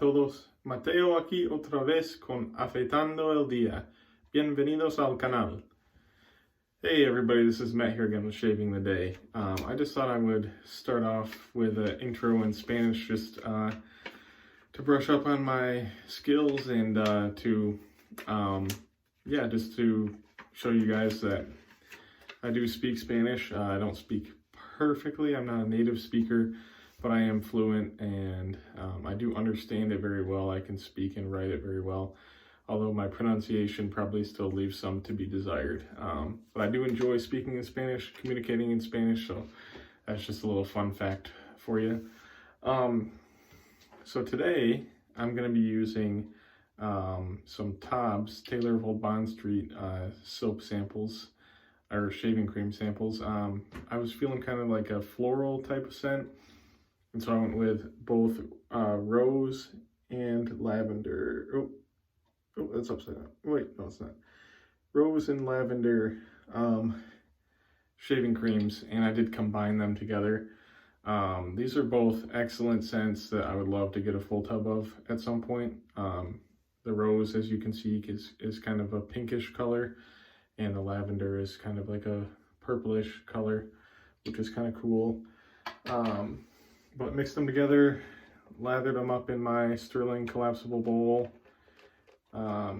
todos, Mateo aquí otra vez con Afeitando el Día. Bienvenidos al canal. Hey everybody, this is Matt here again with Shaving the Day. I just thought I would start off with an intro in Spanish just to brush up on my skills and just to show you guys that I do speak Spanish. I don't speak perfectly, I'm not a native speaker, but I am fluent and I do understand it very well. I can speak and write it very well, although my pronunciation probably still leaves some to be desired. But I do enjoy speaking in Spanish, communicating in Spanish, so that's just a little fun fact for you. So today I'm going to be using some TOBS, Taylor of Old Bond Street soap samples, or shaving cream samples. I was feeling kind of like a floral type of scent, and so I went with both rose and lavender. Oh, that's upside down. Wait, no, it's not. Rose and lavender shaving creams, and I did combine them together. These are both excellent scents that I would love to get a full tub of at some point. The rose, as you can see, is kind of a pinkish color, and the lavender is kind of like a purplish color, which is kind of cool. But mixed them together, lathered them up in my Sterling collapsible bowl. I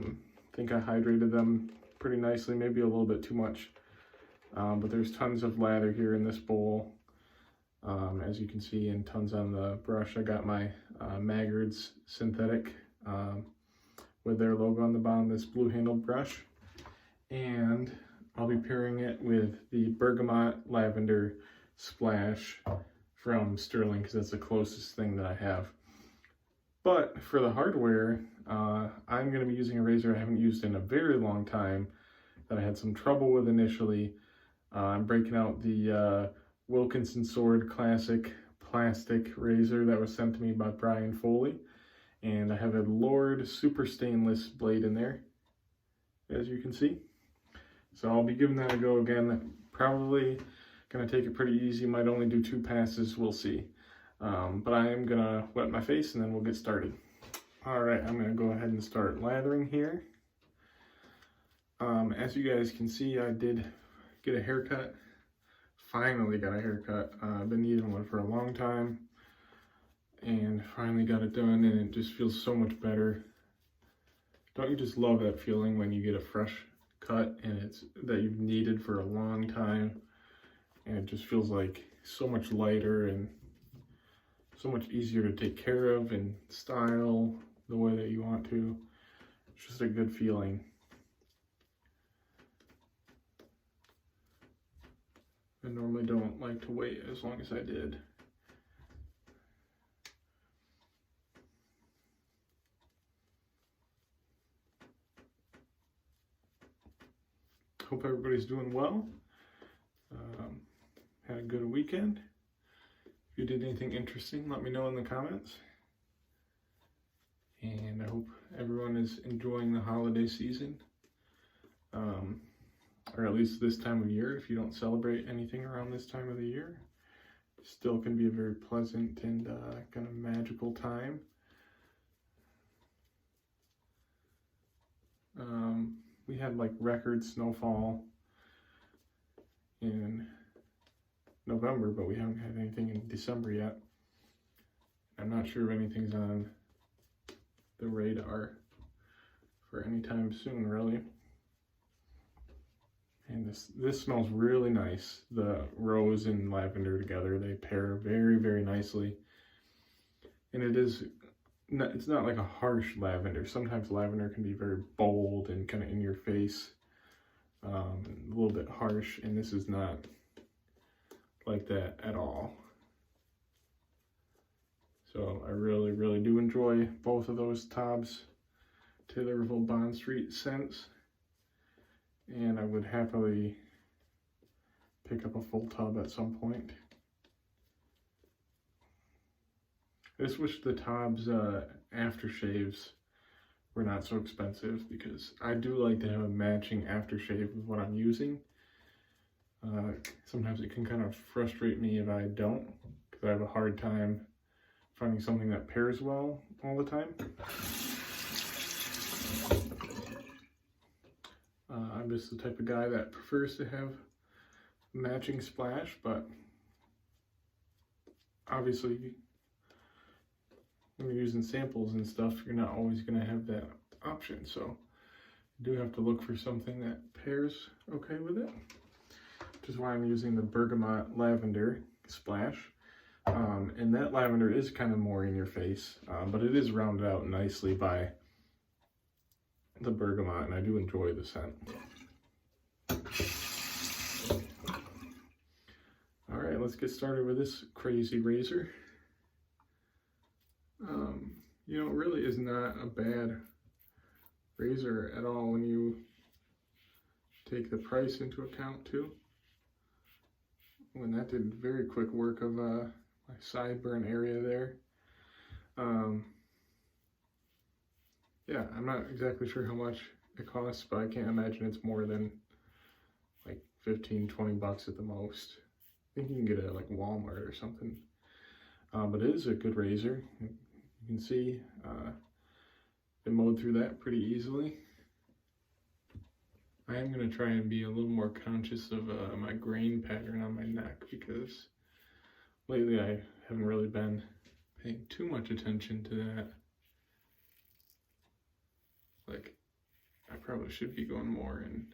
think I hydrated them pretty nicely, maybe a little bit too much. But there's tons of lather here in this bowl, as you can see, and tons on the brush. I got my Maggards synthetic with their logo on the bottom, this blue handled brush. And I'll be pairing it with the bergamot lavender splash from Sterling because that's the closest thing that I have. But for the hardware, I'm going to be using a razor I haven't used in a very long time that I had some trouble with initially. I'm breaking out the Wilkinson Sword classic plastic razor that was sent to me by Brian Foley. And I have a Lord super stainless blade in there, as you can see. So I'll be giving that a go again. Probably gonna take it pretty easy, might only do 2 passes, we'll see. But I am gonna wet my face and then we'll get started. All right, I'm gonna go ahead and start lathering here. As you guys can see, I did get a haircut. Finally got a haircut. I've been needing one for a long time and finally got it done, and it just feels so much better. Don't you just love that feeling when you get a fresh cut and it's that you've needed for a long time, and it just feels like so much lighter and so much easier to take care of and style the way that you want to. It's just a good feeling. I normally don't like to wait as long as I did. Hope everybody's doing well. Had a good weekend. If you did anything interesting, let me know in the comments. And I hope everyone is enjoying the holiday season. Or at least this time of year. If you don't celebrate anything around this time of the year, it still can be a very pleasant and kind of magical time. We had like record snowfall in November, but we haven't had anything in December yet. I'm not sure if anything's on the radar for any time soon, really. And this smells really nice. The rose and lavender together, they pair very, very nicely. And it's not like a harsh lavender. Sometimes lavender can be very bold and kind of in your face, a little bit harsh, and this is not like that at all. So I really, really do enjoy both of those TOBS Taylor of Old Bond Street scents, and I would happily pick up a full tub at some point. I just wish the TOBS aftershaves were not so expensive, because I do like to have a matching aftershave with what I'm using. Sometimes it can kind of frustrate me if I don't, because I have a hard time finding something that pairs well all the time. I'm just the type of guy that prefers to have matching splash, but obviously when you're using samples and stuff, you're not always going to have that option, so you do have to look for something that pairs okay with it, which is why I'm using the bergamot lavender splash. And that lavender is kind of more in your face, but it is rounded out nicely by the bergamot, and I do enjoy the scent. All right, let's get started with this crazy razor. You know, it really is not a bad razor at all when you take the price into account too. When that did very quick work of my sideburn area there. Yeah, I'm not exactly sure how much it costs, but I can't imagine it's more than like 15-20 bucks at the most. I think you can get it at like Walmart or something. But it is a good razor. You can see it mowed through that pretty easily. I am going to try and be a little more conscious of my grain pattern on my neck, because lately I haven't really been paying too much attention to that. Like, I probably should be going more in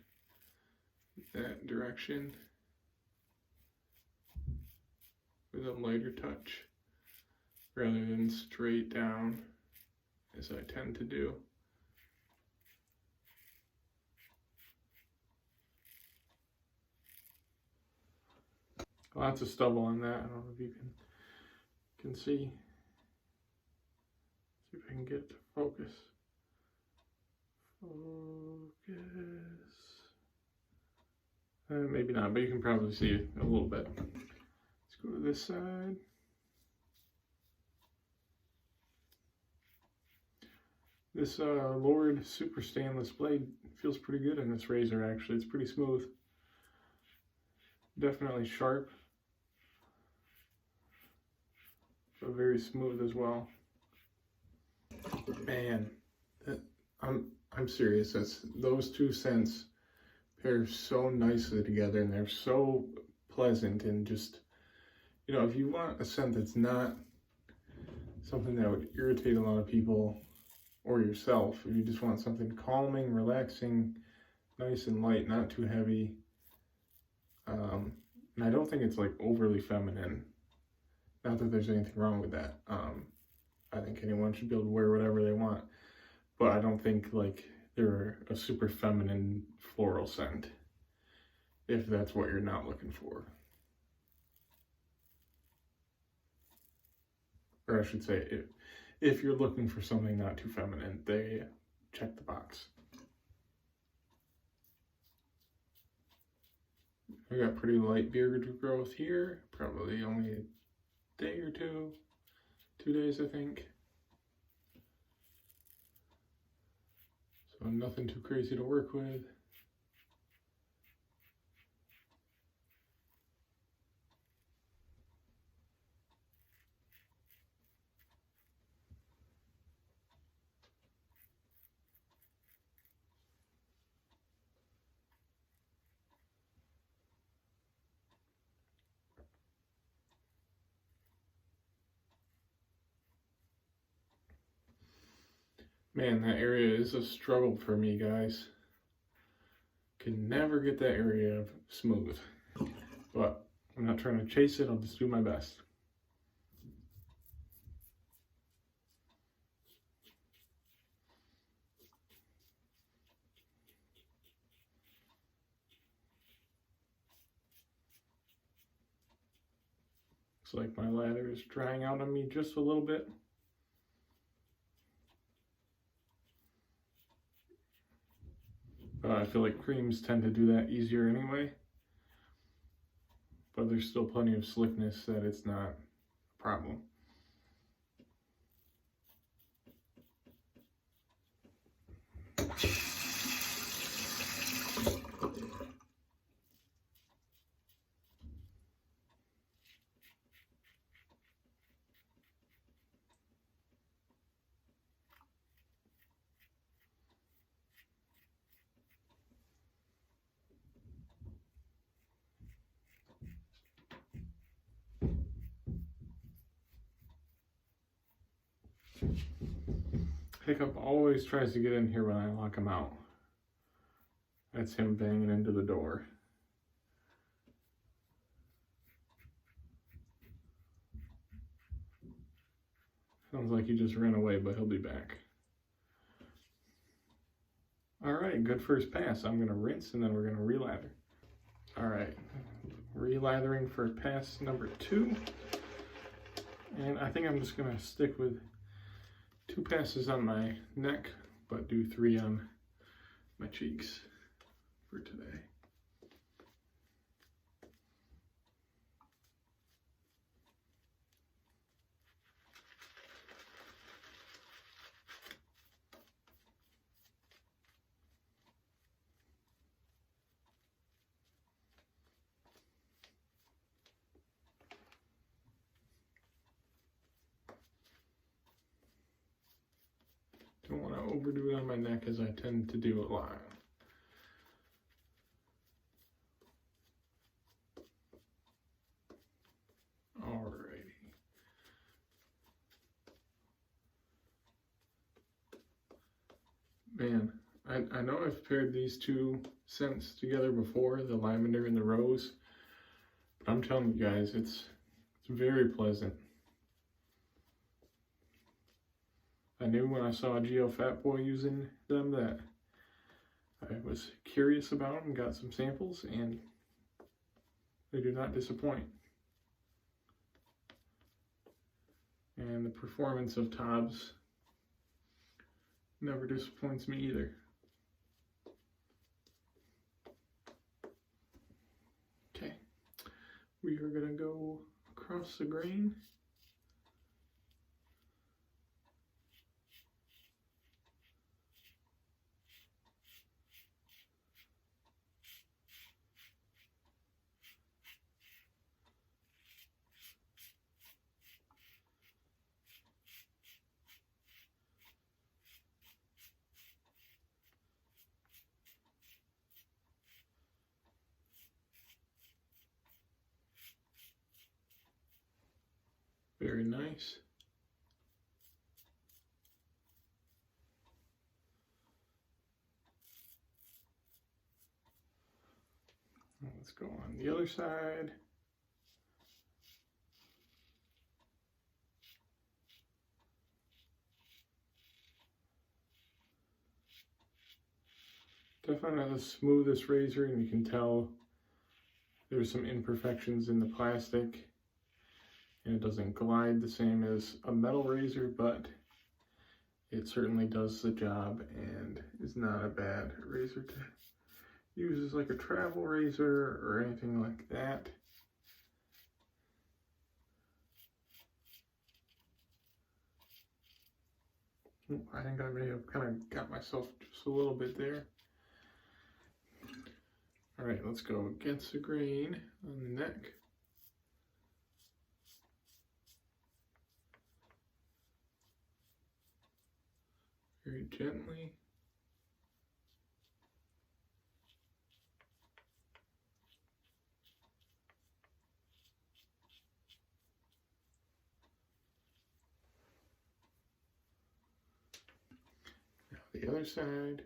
that direction with a lighter touch rather than straight down as I tend to do. Lots of stubble on that. I don't know if you can see. See if I can get it to focus. Maybe not, but you can probably see it a little bit. Let's go to this side. This Lord Super Stainless blade feels pretty good in this razor, actually. It's pretty smooth. Definitely sharp, but very smooth as well. Man, I'm serious. Those two scents pair so nicely together, and they're so pleasant, and just, you know, if you want a scent that's not something that would irritate a lot of people or yourself, if you just want something calming, relaxing, nice and light, not too heavy. And I don't think it's like overly feminine. Not that there's anything wrong with that. I think anyone should be able to wear whatever they want, but I don't think like they're a super feminine floral scent, if that's what you're not looking for. Or I should say, if you're looking for something not too feminine, they check the box. I got pretty light beard growth here, probably only a day or 2 days I think. So nothing too crazy to work with. Man, that area is a struggle for me, guys. Can never get that area smooth. But I'm not trying to chase it, I'll just do my best. Looks like my lather is drying out on me just a little bit. I feel like creams tend to do that easier anyway, but there's still plenty of slickness that it's not a problem. Hiccup always tries to get in here when I lock him out. That's him banging into the door. Sounds like he just ran away, but he'll be back. Alright, good first pass. I'm going to rinse and then we're going to relather. Alright, relathering for pass number 2. And I think I'm just going to stick with 2 passes on my neck, but do 3 on my cheeks for today. Don't want to overdo it on my neck as I tend to do a lot. Alrighty. Man, I know I've paired these 2 scents together before, the lavender and the rose, but I'm telling you guys, it's very pleasant. I knew when I saw Geo Fat Boy using them that I was curious about and got some samples, and they do not disappoint. And the performance of TOBS never disappoints me either. Okay, we are gonna go across the grain. Very nice. Let's go on the other side. Definitely not the smoothest razor, and you can tell there's some imperfections in the plastic. And it doesn't glide the same as a metal razor, but it certainly does the job and is not a bad razor to use as like a travel razor or anything like that. I think I may have kind of got myself just a little bit there. All right, let's go against the grain on the neck. Very gently. Now the other side.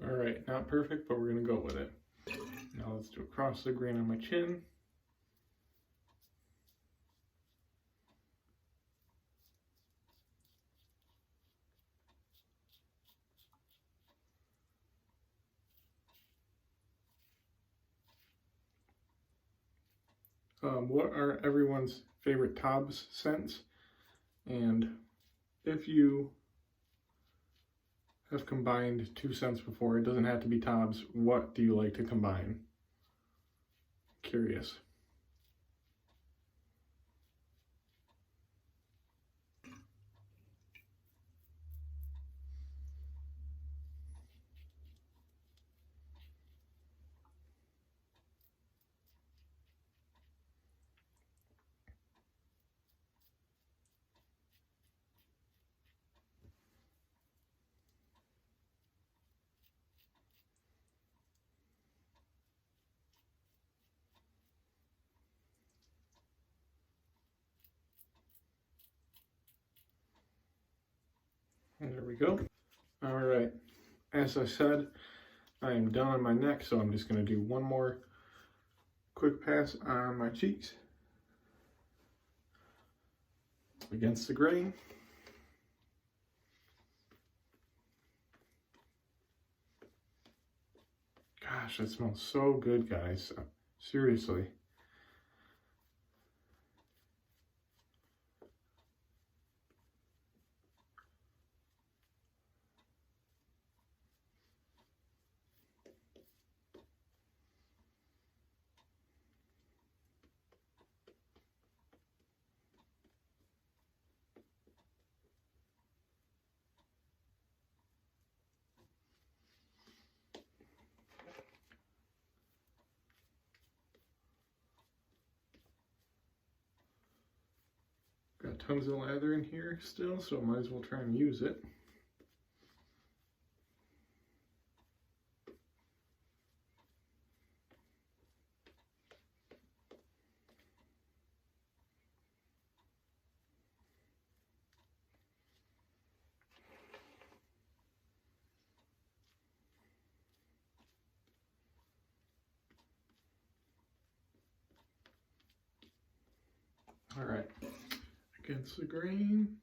All right, not perfect, but we're gonna go with it. Now let's do across the grain on my chin. What are everyone's favorite TOBS scents? And if you have combined 2 scents before, it doesn't have to be TOBS, what do you like to combine? Curious. There we go. All right, as I said, I am done on my neck, so I'm just going to do one more quick pass on my cheeks against the grain. Gosh, that smells so good, guys. Seriously. Got tons of lather in here still, so I might as well try and use it. All right, against the grain.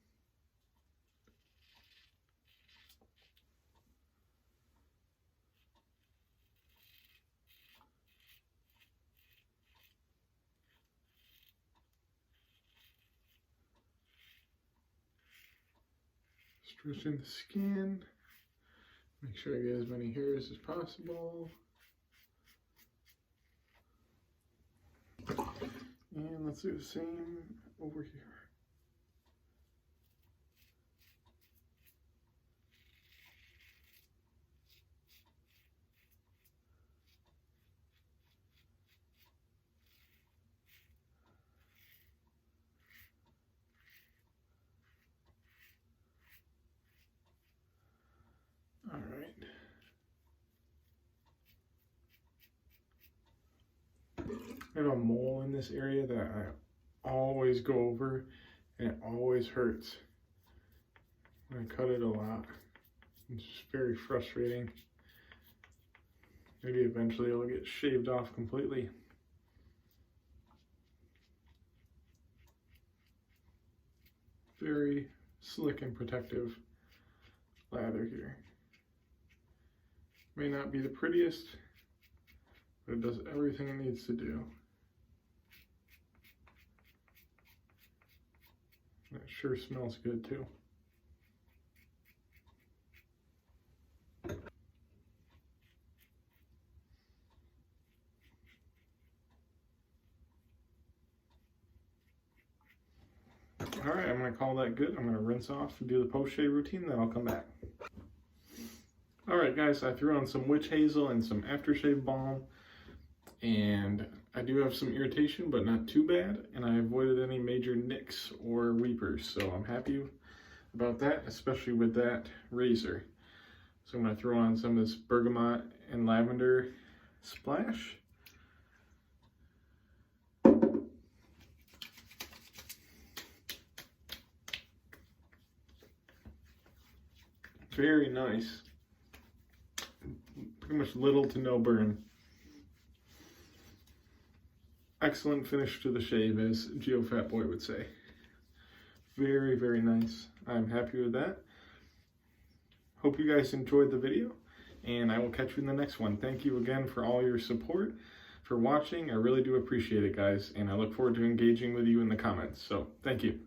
Stretching the skin. Make sure I get as many hairs as possible. And let's do the same over here. All right. I have a mole in this area that I always go over, and it always hurts. I cut it a lot. It's just very frustrating. Maybe eventually it'll get shaved off completely. Very slick and protective lather here. May not be the prettiest, but it does everything it needs to do. And it sure smells good too. All right, I'm gonna call that good. I'm gonna rinse off and do the post-shave routine, then I'll come back. All right, guys, I threw on some witch hazel and some aftershave balm, and I do have some irritation, but not too bad, and I avoided any major nicks or weepers, so I'm happy about that, especially with that razor. So I'm gonna throw on some of this bergamot and lavender splash. Very nice. Pretty much little to no burn. Excellent finish to the shave, as Geo Fat Boy would say. Very, very nice. I'm happy with that. Hope you guys enjoyed the video, and I will catch you in the next one. Thank you again for all your support, for watching. I really do appreciate it, guys, and I look forward to engaging with you in the comments. So, thank you.